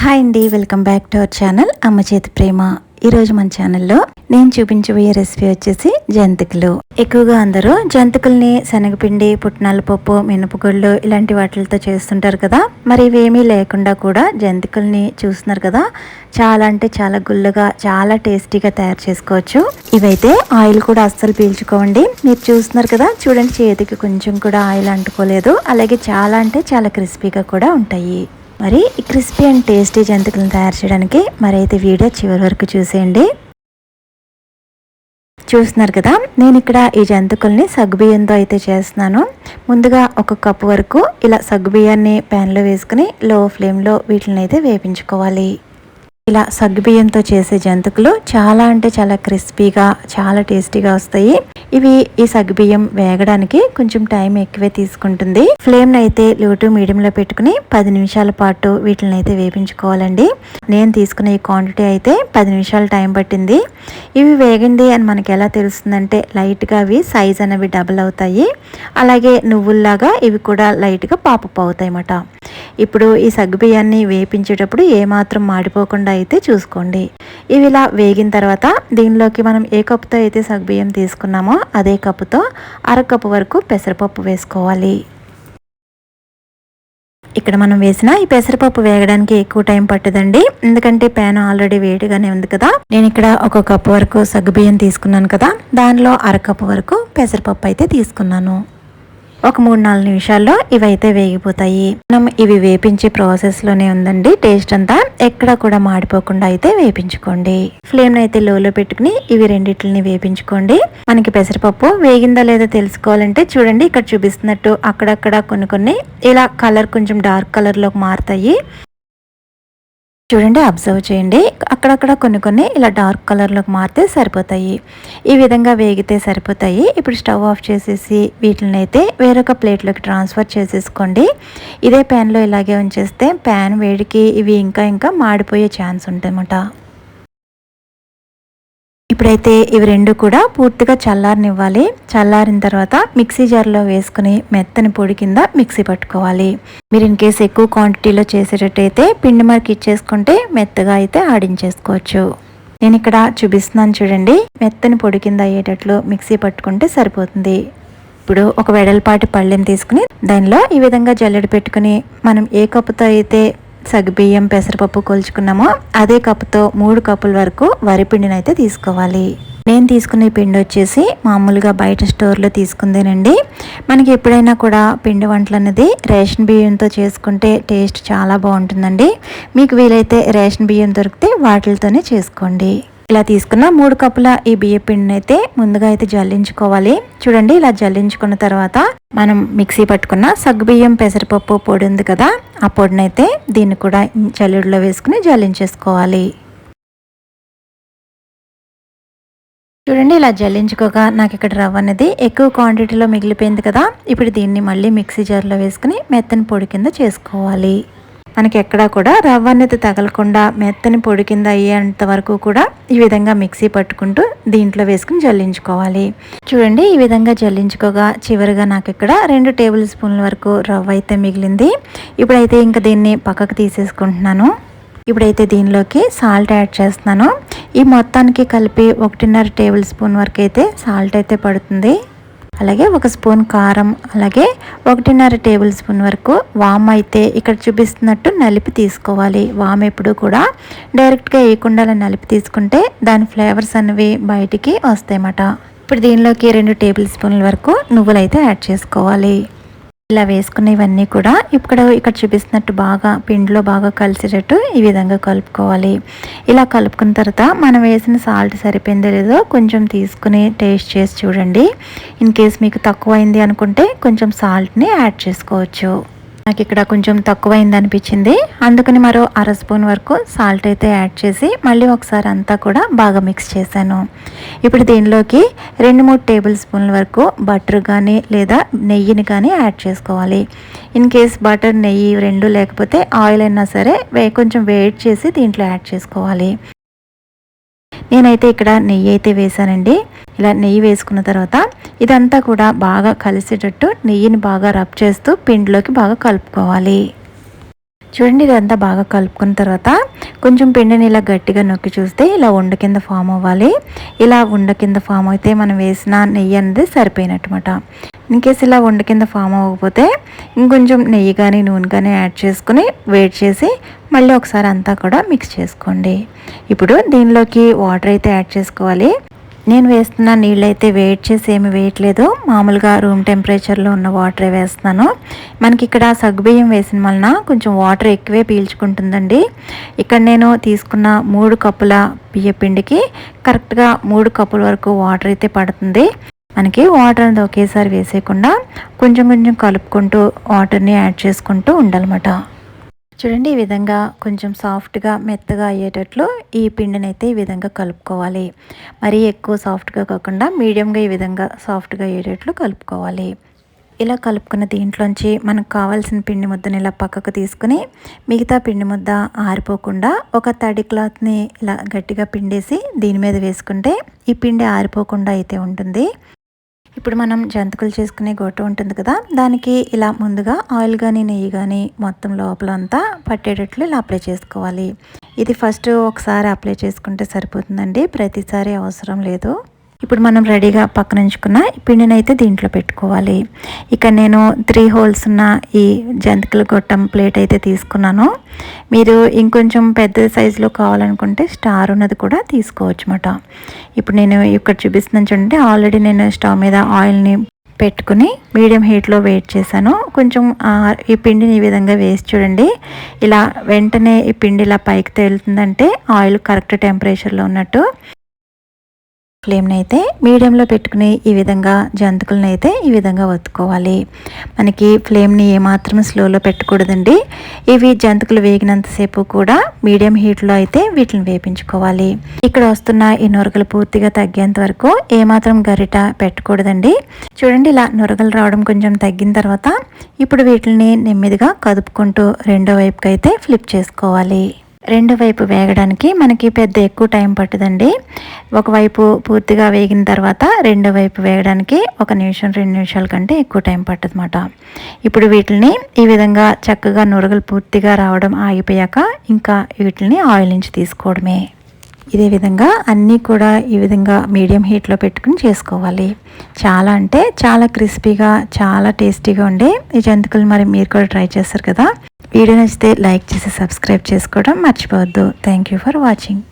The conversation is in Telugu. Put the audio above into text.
హాయ్ అండి, welcome back to our channel అమ్మ చేతి ప్రేమ. ఈరోజు మన ఛానల్లో నేను చూపించబోయే రెసిపీ వచ్చేసి జంతికలు. ఎక్కువగా అందరూ జంతికల్ని శనగపిండి, పుట్నాల పప్పు, మినపగుళ్ళు ఇలాంటి వాటితో చేస్తుంటారు కదా. మరి ఇవేమీ లేకుండా కూడా జంతికల్ని చూస్తున్నారు కదా, చాలా అంటే చాలా గుల్లగా, చాలా టేస్టీగా తయారు చేసుకోవచ్చు. ఇవైతే ఆయిల్ కూడా అస్సలు పీల్చుకోండి. మీరు చూస్తున్నారు కదా, చూడండి చేతికి కొంచెం కూడా ఆయిల్ అంటుకోలేదు. అలాగే చాలా అంటే చాలా క్రిస్పీగా కూడా ఉంటాయి. మరి ఈ క్రిస్పీ అండ్ టేస్టీ జంతికలను తయారు చేయడానికి అయితే వీడియో చివరి వరకు చూసేయండి. చూస్తున్నారు కదా, నేను ఇక్కడ ఈ జంతికల్ని సగ్గుబియ్యంతో అయితే చేస్తున్నాను. ముందుగా 1 కప్పు వరకు ఇలా సగ్గుబియ్యాన్ని ప్యాన్లో వేసుకుని లో ఫ్లేమ్లో వీటిని అయితే వేపించుకోవాలి. ఇలా సగ్గుబియ్యంతో చేసే జంతికలు చాలా అంటే చాలా క్రిస్పీగా, చాలా టేస్టీగా వస్తాయి. ఇవి ఈ సగ్గుబియ్యం వేగడానికి కొంచెం టైం ఎక్కువే తీసుకుంటుంది. ఫ్లేమ్ అయితే లో టు మీడియంలో పెట్టుకుని 10 నిమిషాల పాటు వీటిని అయితే వేపించుకోవాలండి. నేను తీసుకున్న ఈ క్వాంటిటీ అయితే 10 నిమిషాలు టైం పట్టింది. ఇవి వేగింది అని మనకి ఎలా తెలుస్తుందంటే, లైట్గా అవి సైజ్ అనేవి డబుల్ అవుతాయి. అలాగే నువ్వుల్లాగా ఇవి కూడా లైట్గా పాపప్ అవుతాయి అన్నమాట. ఇప్పుడు ఈ సగ్గుబియ్యాన్ని వేపించేటప్పుడు ఏమాత్రం మాడిపోకుండా అయితే చూసుకోండి. ఇవి ఇలా వేగిన తర్వాత దీనిలోకి మనం ఏ కప్పుతో అయితే సగ్గుబియ్యం తీసుకున్నామో అదే కప్పుతో 1/2 కప్పు వరకు పెసరపప్పు వేసుకోవాలి. ఇక్కడ మనం వేసిన ఈ పెసరపప్పు వేగడానికి ఎక్కువ టైం పట్టదండి, ఎందుకంటే ప్యాన్ ఆల్రెడీ వేడిగానే ఉంది కదా. నేను ఇక్కడ 1 కప్పు వరకు సగ్గుబియ్యం తీసుకున్నాను కదా, దానిలో 1/2 కప్పు వరకు పెసరపప్పు అయితే తీసుకున్నాను. ఒక 3-4 నిమిషాల్లో ఇవైతే వేగిపోతాయి. మనం ఇవి వేపించే ప్రాసెస్లోనే ఉందండి టేస్ట్ అంతా. ఎక్కడ కూడా మాడిపోకుండా అయితే వేపించుకోండి. ఫ్లేమ్ అయితే లోలో పెట్టుకుని ఇవి రెండిట్లని వేపించుకోండి. మనకి పెసరపప్పు వేగిందా లేదా తెలుసుకోవాలంటే చూడండి, ఇక్కడ చూపిస్తున్నట్టు అక్కడక్కడ కొన్ని ఇలా కలర్ కొంచెం డార్క్ కలర్లోకి మారుతాయి. చూడండి, అబ్జర్వ్ చేయండి, అక్కడక్కడ కొన్ని ఇలా డార్క్ కలర్లోకి మారితే సరిపోతాయి. ఈ విధంగా వేగితే సరిపోతాయి. ఇప్పుడు స్టవ్ ఆఫ్ చేసేసి వీటిని అయితే వేరొక ప్లేట్లోకి ట్రాన్స్ఫర్ చేసేసుకోండి. ఇదే ప్యాన్లో ఇలాగే ఉంచేస్తే ప్యాన్ వేడికి ఇవి ఇంకా మాడిపోయే ఛాన్స్ ఉంటాయన్నమాట. ఇప్పుడైతే ఇవి రెండు కూడా పూర్తిగా చల్లారనివ్వాలి. చల్లారిన తర్వాత మిక్సీ జార్లో వేసుకుని మెత్తని పొడి కింద మిక్సీ పట్టుకోవాలి. మీరు ఇన్ కేసు ఎక్కువ క్వాంటిటీలో చేసేటట్టయితే పిండి మరికి ఇచ్చేసుకుంటే మెత్తగా అయితే ఆడించేసుకోవచ్చు. నేను ఇక్కడ చూపిస్తున్నాను చూడండి, మెత్తని పొడి కింద అయ్యేటట్లు మిక్సీ పట్టుకుంటే సరిపోతుంది. ఇప్పుడు ఒక వెడల్పాటి పళ్ళెం తీసుకుని దానిలో ఈ విధంగా జల్లెడ పెట్టుకుని మనం ఏ కప్పుతో అయితే సగ్గుబియ్యం, పెసరపప్పు కొలుచుకున్నామో అదే కప్పుతో 3 కప్పుల వరకు వరిపిండిని అయితే తీసుకోవాలి. నేను తీసుకునే పిండి వచ్చేసి మామూలుగా బయట స్టోర్లో తీసుకుందేనండి. మనకి ఎప్పుడైనా కూడా పిండి వంటలు అనేది రేషన్ బియ్యంతో చేసుకుంటే టేస్ట్ చాలా బాగుంటుందండి. మీకు వీలైతే రేషన్ బియ్యం దొరికితే వాటితోనే చేసుకోండి. ఇలా తీసుకున్న 3 కప్పుల ఈ బియ్య పిండిని అయితే ముందుగా అయితే జల్లించుకోవాలి. చూడండి, ఇలా జల్లించుకున్న తర్వాత మనం మిక్సీ పట్టుకున్న సగ్గుబియ్యం, పెసరపప్పు పొడి ఉంది కదా, ఆ పొడిని అయితే దీన్ని కూడా జల్లెడలో వేసుకుని జల్లించేసుకోవాలి. చూడండి, ఇలా జల్లించుకోగా నాకు ఇక్కడ రవ్వ అనేది ఎక్కువ క్వాంటిటీలో మిగిలిపోయింది కదా. ఇప్పుడు దీన్ని మళ్ళీ మిక్సీ జార్లో వేసుకుని మెత్తని పొడి కింద చేసుకోవాలి. మనకి ఎక్కడా కూడా రవ్వ అనేది తగలకుండా మెత్తని పొడి కింద అయ్యేంత వరకు కూడా ఈ విధంగా మిక్సీ పట్టుకుంటూ దీంట్లో వేసుకుని జల్లించుకోవాలి. చూడండి, ఈ విధంగా జల్లించుకోగా చివరిగా నాకు ఇక్కడ 2 టేబుల్ స్పూన్ల వరకు రవ్వ అయితే మిగిలింది. ఇప్పుడైతే ఇంకా దీన్ని పక్కకు తీసేసుకుంటున్నాను. ఇప్పుడైతే దీనిలోకి సాల్ట్ యాడ్ చేస్తున్నాను. ఈ మొత్తానికి కలిపి 1.5 టేబుల్ స్పూన్ వరకు అయితే సాల్ట్ అయితే పడుతుంది. అలాగే 1 స్పూన్ కారం, అలాగే 1.5 టేబుల్ స్పూన్ వరకు వామ్ అయితే ఇక్కడ చూపిస్తున్నట్టు నలిపి తీసుకోవాలి. వామ్ ఎప్పుడు కూడా డైరెక్ట్గా వేయకుండా నలిపి తీసుకుంటే దాని ఫ్లేవర్స్ అనేవి బయటికి వస్తాయన్నమాట. ఇప్పుడు దీనిలోకి 2 టేబుల్ స్పూన్ల వరకు నువ్వులు అయితే యాడ్ చేసుకోవాలి. ఇలా వేసుకున్న ఇవన్నీ కూడా ఇక్కడ చూపిస్తున్నట్టు బాగా పిండిలో బాగా కలిసేటట్టు ఈ విధంగా కలుపుకోవాలి. ఇలా కలుపుకున్న తర్వాత మనం వేసిన సాల్ట్ సరిపోయిందో లేదో కొంచెం తీసుకుని టేస్ట్ చేసి చూడండి. ఇన్ కేస్ మీకు తక్కువైంది అనుకుంటే కొంచెం సాల్ట్ని యాడ్ చేసుకోవచ్చు. నాకు ఇక్కడ కొంచెం తక్కువైంది అనిపించింది, అందుకని మరో 1/2 స్పూన్ వరకు సాల్ట్ అయితే యాడ్ చేసి మళ్ళీ ఒకసారి అంతా కూడా బాగా మిక్స్ చేశాను. ఇప్పుడు దీనిలోకి 2-3 టేబుల్ స్పూన్ల వరకు బటర్ కానీ లేదా నెయ్యిని కానీ యాడ్ చేసుకోవాలి. ఇన్ కేస్ బటర్, నెయ్యి 2 లేకపోతే ఆయిల్ అయినా సరే కొంచెం వేడి చేసి దీంట్లో యాడ్ చేసుకోవాలి. నేనైతే ఇక్కడ నెయ్యి అయితే వేసానండి. ఇలా నెయ్యి వేసుకున్న తర్వాత ఇదంతా కూడా బాగా కలిసేటట్టు నెయ్యిని బాగా రబ్ చేస్తూ పిండిలోకి బాగా కలుపుకోవాలి. చూడండి ఇదంతా బాగా కలుపుకున్న తర్వాత కొంచెం పిండిని ఇలా గట్టిగా నొక్కి చూస్తే ఇలా ఉండ కింద ఫామ్ అవ్వాలి. ఇలా ఉండ కింద ఫామ్ అయితే మనం వేసిన నెయ్యి అనేది సరిపోయినట్టమాట. ఇన్కేస్ ఇలా ఉండ కింద ఫామ్ అవ్వకపోతే ఇంకొంచెం నెయ్యి కానీ నూనె కానీ యాడ్ చేసుకుని వేడి చేసి మళ్ళీ ఒకసారి అంతా కూడా మిక్స్ చేసుకోండి. ఇప్పుడు దీనిలోకి వాటర్ అయితే యాడ్ చేసుకోవాలి. నేను వేస్తున్న నీళ్ళైతే వేడి చేసి ఏమి వేయట్లేదు, మామూలుగా రూమ్ టెంపరేచర్లో ఉన్న వాటరే వేస్తున్నాను. మనకి ఇక్కడ సగ్గుబియ్యం వేసిన వలన కొంచెం వాటర్ ఎక్కువే పీల్చుకుంటుందండి. ఇక్కడ నేను తీసుకున్న 3 కప్పుల బియ్య పిండికి కరెక్ట్గా 3 కప్పుల వరకు వాటర్ అయితే పడుతుంది. మనకి వాటర్ అనేది ఒకేసారి వేసేయకుండా కొంచెం కొంచెం కలుపుకుంటూ వాటర్ని యాడ్ చేసుకుంటూ ఉండాలన్నమాట. చూడండి ఈ విధంగా కొంచెం సాఫ్ట్గా మెత్తగా అయ్యేటట్లు ఈ పిండిని అయితే ఈ విధంగా కలుపుకోవాలి. మరీ ఎక్కువ సాఫ్ట్గా కాకుండా మీడియంగా ఈ విధంగా సాఫ్ట్గా అయ్యేటట్లు కలుపుకోవాలి. ఇలా కలుపుకున్న దీంట్లోంచి మనకు కావాల్సిన పిండి ముద్దని ఇలా పక్కకు తీసుకుని మిగతా పిండి ముద్ద ఆరిపోకుండా ఒక తడి క్లాత్ని ఇలా గట్టిగా పిండేసి దీని మీద వేసుకుంటే ఈ పిండి ఆరిపోకుండా అయితే ఉంటుంది. ఇప్పుడు మనం జంతికలు చేసుకునే గొట్ట ఉంటుంది కదా, దానికి ఇలా ముందుగా ఆయిల్ కానీ నెయ్యి కానీ మొత్తం లోపలంతా పట్టేటట్లు ఇలా అప్లై చేసుకోవాలి. ఇది ఫస్ట్ ఒకసారి అప్లై చేసుకుంటే సరిపోతుందండి, ప్రతిసారి అవసరం లేదు. ఇప్పుడు మనం రెడీగా పక్కన ఉంచుకున్న ఈ పిండిని అయితే దీంట్లో పెట్టుకోవాలి. ఇక్కడ నేను 3 హోల్స్ ఉన్న ఈ జంతికల గొట్టం ప్లేట్ అయితే తీసుకున్నాను. మీరు ఇంకొంచెం పెద్ద సైజులో కావాలనుకుంటే స్టార్ ఉన్నది కూడా తీసుకోవచ్చు అన్నమాట. ఇప్పుడు నేను ఇక్కడ చూపిస్తున్నాను చూడండి, ఆల్రెడీ నేను స్టవ్ మీద ఆయిల్ని పెట్టుకుని మీడియం హీట్లో వెయిట్ చేశాను. కొంచెం ఈ పిండిని ఈ విధంగా వేసి చూడండి, ఇలా వెంటనే ఈ పిండి ఇలా పైకి తేలుతుందంటే ఆయిల్ కరెక్ట్ టెంపరేచర్లో ఉన్నట్టు. ఫ్లేమ్ని అయితే మీడియంలో పెట్టుకుని ఈ విధంగా జంతికలను అయితే ఈ విధంగా ఒత్తుకోవాలి. మనకి ఫ్లేమ్ని ఏమాత్రం స్లోలో పెట్టకూడదండి. ఇవి జంతికలు వేగినంతసేపు కూడా మీడియం హీట్లో అయితే వీటిని వేపించుకోవాలి. ఇక్కడ వస్తున్న ఈ నొరగలు పూర్తిగా తగ్గేంత వరకు ఏమాత్రం గరిట పెట్టకూడదండి. చూడండి ఇలా నొరగలు రావడం కొంచెం తగ్గిన తర్వాత ఇప్పుడు వీటిని నెమ్మదిగా కదుపుకుంటూ రెండో వైపుకి అయితే ఫ్లిప్ చేసుకోవాలి. రెండో వైపు వేగడానికి మనకి పెద్ద ఎక్కువ టైం పట్టదండి. ఒకవైపు పూర్తిగా వేగిన తర్వాత రెండో వైపు వేగడానికి 1 నిమిషం 2 నిమిషాల కంటే ఎక్కువ టైం పట్టదన్నమాట. ఇప్పుడు వీటిని ఈ విధంగా చక్కగా నురగలు పూర్తిగా రావడం ఆగిపోయాక ఇంకా వీటిని ఆయిల్ నుంచి తీసుకోవడమే. ఇదే విధంగా అన్నీ కూడా ఈ విధంగా మీడియం హీట్లో పెట్టుకుని చేసుకోవాలి. చాలా అంటే చాలా క్రిస్పీగా చాలా టేస్టీగా ఉండే ఈ జంతికలు మరి మీరు కూడా ట్రై చేస్తారు కదా. వీడియో నచ్చితే లైక్ చేసి సబ్స్క్రైబ్ చేసుకోవడం మర్చిపోవద్దు. Thank you for watching.